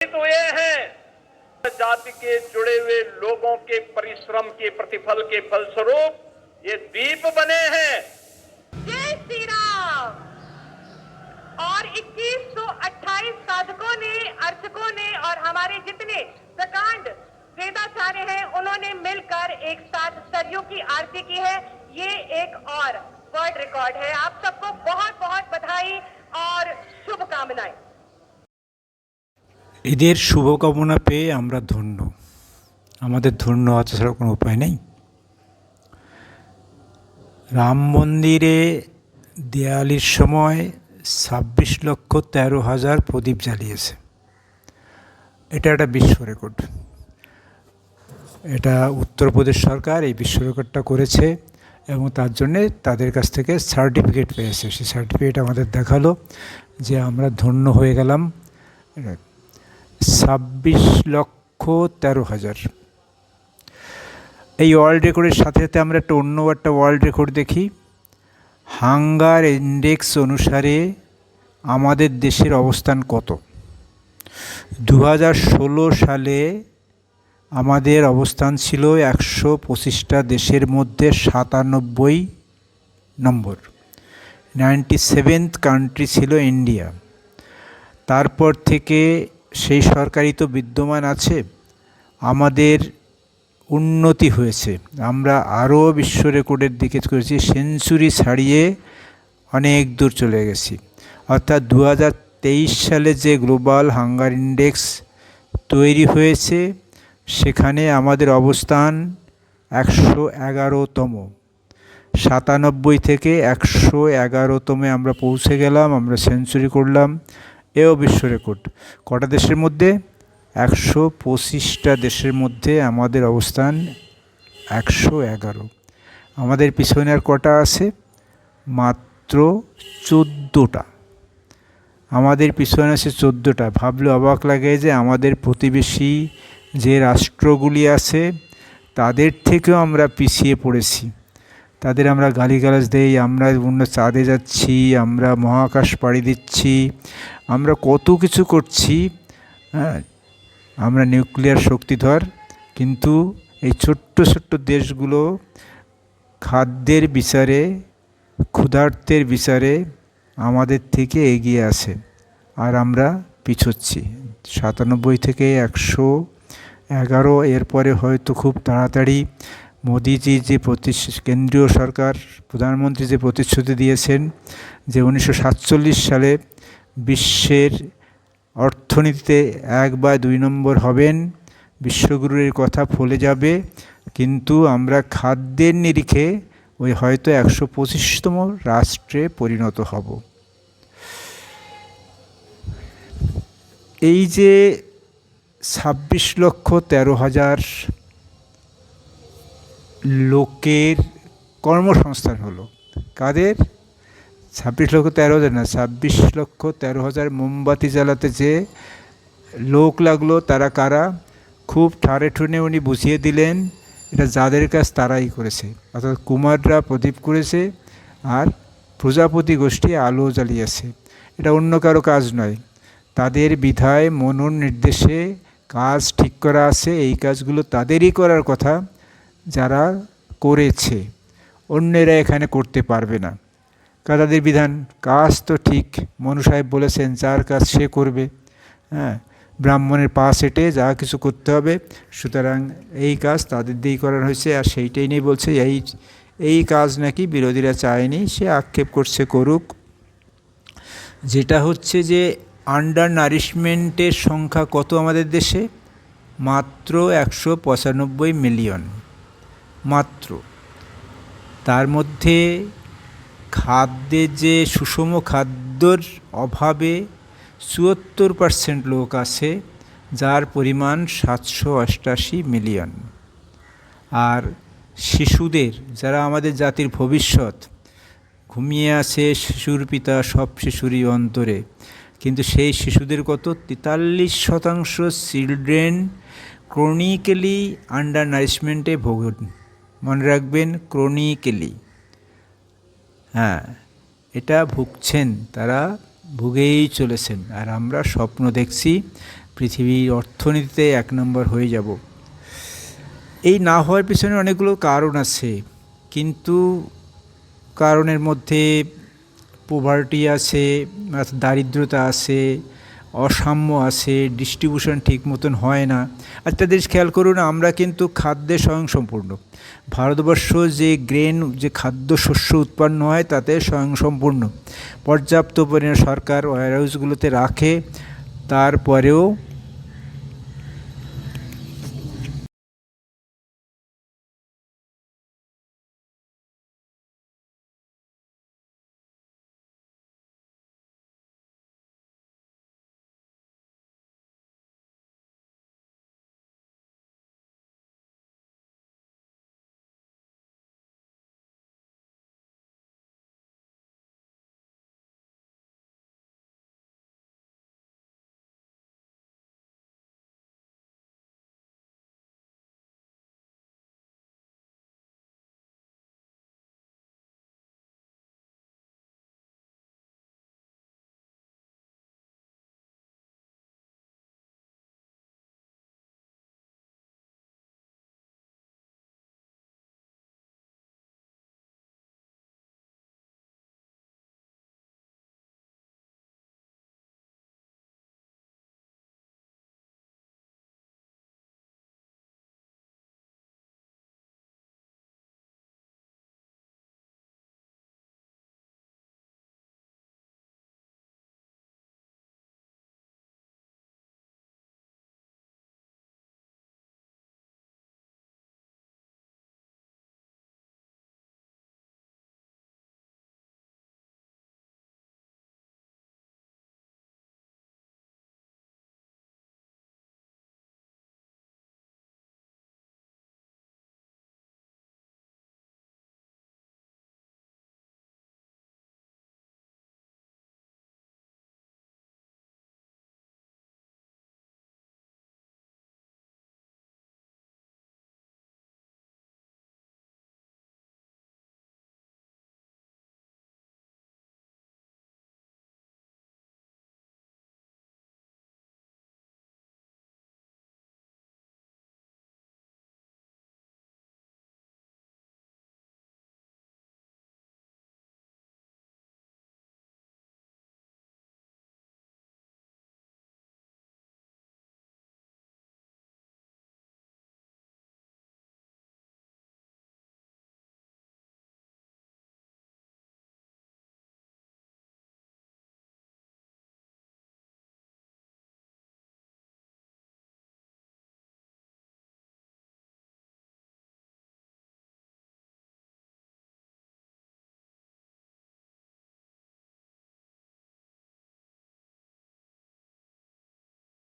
लाभान्वित हुए हैं। जाति के जुड़े हुए लोगों के परिश्रम के प्रतिफल के फलस्वरूप ये द्वीप बने हैं। जय श्री राम। और 2128 साधकों ने, अर्चकों ने और हमारे जितने प्रकांड वेदाचार्य हैं, उन्होंने मिलकर एक साथ सरयू की आरती की है। ये एक और वर्ल्ड रिकॉर्ड है। आप सबको बहुत बहुत बधाई और शुभकामनाएं। এদের শুভকামনা পেয়ে আমরা ধন্য। আমাদের ধন্য হওয়া ছাড়া কোনো উপায় নেই। রাম মন্দিরে দেয়ালির সময় 26,13,000 প্রদীপ জ্বালিয়েছে। এটা একটা বিশ্ব রেকর্ড। এটা উত্তরপ্রদেশ সরকার এই বিশ্ব রেকর্ডটা করেছে এবং তার জন্যে তাদের কাছ থেকে সার্টিফিকেট পেয়েছে। সেই সার্টিফিকেট আমাদের দেখালো যে আমরা ধন্য হয়ে গেলাম। 26,13,000 এই ওয়ার্ল্ড রেকর্ডের সাথে সাথে আমরা একটা ওয়ার্ল্ড রেকর্ড দেখি। হাঙ্গার ইন্ডেক্স অনুসারে আমাদের দেশের অবস্থান কত। 2016 সালে আমাদের অবস্থান ছিল 125টা দেশের মধ্যে 97 নম্বর। 97th কান্ট্রি ছিল ইন্ডিয়া। তারপর থেকে সেই সরকারই তো বিদ্যমান আছে, আমাদের উন্নতি হয়েছে। আমরা আরও বিশ্ব রেকর্ডের দিকে করেছি, সেঞ্চুরি ছাড়িয়ে অনেক দূর চলে গেছি। অর্থাৎ 2023 সালে যে গ্লোবাল হাঙ্গার ইন্ডেক্স তৈরি হয়েছে সেখানে আমাদের অবস্থান 111তম। 97 থেকে 111তমে আমরা পৌঁছে গেলাম, আমরা সেঞ্চুরি করলাম। এও বিশ্ব রেকর্ড। কটা দেশের মধ্যে? 125টা দেশের মধ্যে আমাদের অবস্থান 111। আমাদের পিছনে আর কটা আছে? মাত্র 14টা। আমাদের পিছনে আছে 14টা। ভাবলে অবাক লাগে যে আমাদের প্রতিবেশী যে রাষ্ট্রগুলি আছে তাদের থেকেও আমরা পিছিয়ে পড়েছি। তাদের আমরা গালিগালাজ দেই, আমরা অন্য চাঁদে যাচ্ছি, আমরা মহাকাশ পাড়ি দিচ্ছি, আমরা কত কিছু করছি। হ্যাঁ, আমরা নিউক্লিয়ার শক্তিধর, কিন্তু এই ছোট্ট ছোট্ট দেশগুলো খাদ্যের বিচারে, ক্ষুধার্তের বিচারে আমাদের থেকে এগিয়ে আছে আর আমরা পিছোচ্ছি। 97 থেকে 111। এরপরে হয়তো খুব তাড়াতাড়ি মোদিজি যে কেন্দ্রীয় সরকার প্রধানমন্ত্রী যে প্রতিশ্রুতি দিয়েছেন যে 1947 সালে বিশ্বের অর্থনীতিতে 1 বা 2 নম্বর হবেন, বিশ্বগুরুর কথা ফলে যাবে, কিন্তু আমরা খাদ্যের নিরিখে ওই হয়তো 125তম রাষ্ট্রে পরিণত হব। এই যে 26,13,000 লোকের কর্মসংস্থান হলো। কাদের? 26,13,000 না, 26,13,000 মোমবাতি জ্বালাতে যে লোক লাগলো তারা কারা? খুব ঠাড়ে ঠুনে উনি বুঝিয়ে দিলেন এটা যাদের কাজ তারাই করেছে। অর্থাৎ কুমাররা প্রদীপ করেছে আর প্রজাপতি গোষ্ঠী আলো জ্বালিয়েছে। এটা অন্য কারো কাজ নয়। তাদের বিধায় মনন নির্দেশে কাজ ঠিক করা আছে। এই কাজগুলো তাদেরই করার কথা যারা করেছে, অন্যেরা এখানে করতে পারবে না। তাদের বিধান, কাজ তো ঠিক মনু সাহেব বলেছেন যার কাজ সে করবে। হ্যাঁ, ব্রাহ্মণের পা সেটে যা কিছু করতে হবে, সুতরাং এই কাজ তাদের দিয়েই করানো হয়েছে। আর সেইটাই নিয়ে বলছে এই কাজ নাকি বিরোধীরা চায়নি, সে আক্ষেপ করছে, করুক। যেটা হচ্ছে যে আন্ডার নারিশমেন্টের সংখ্যা কত আমাদের দেশে? মাত্র 195 মিলিয়ন মাত্র। তার মধ্যে খাদ্যের যে সুষম খাদ্যর অভাবে 74% লোক আছে, যার পরিমাণ 788 মিলিয়ন। আর শিশুদের, যারা আমাদের জাতির ভবিষ্যৎ, ঘুমিয়ে আছে শিশুর পিতা সব শিশুরই অন্তরে, কিন্তু সেই শিশুদের কত? 43% চিলড্রেন ক্রনিক্যালি আন্ডার নারিশমেন্টে ভোগেন। মনে রাখবেন, ক্রনিক্যালি। হ্যাঁ, এটা ভুগছেন, তারা ভুগেই চলেছেন। আর আমরা স্বপ্ন দেখছি পৃথিবীর অর্থনীতিতে 1 নম্বর হয়ে যাব। এই না হওয়ার পিছনে অনেকগুলো কারণ আছে, কিন্তু কারণের মধ্যে পোভার্টি আছে, দারিদ্রতা আছে, অসাম্য আছে, ডিস্ট্রিবিউশন ঠিক মতন হয় না। একটা জিনিস খেয়াল করুন, আমরা কিন্তু খাদ্যে স্বয়ংসম্পূর্ণ। ভারতবর্ষ যে খাদ্যশস্য উৎপন্ন হয় তাতে স্বয়ংসম্পূর্ণ। পর্যাপ্ত পরিমাণে সরকার ওয়্যারহাউসগুলোতে রাখে, তারপরেও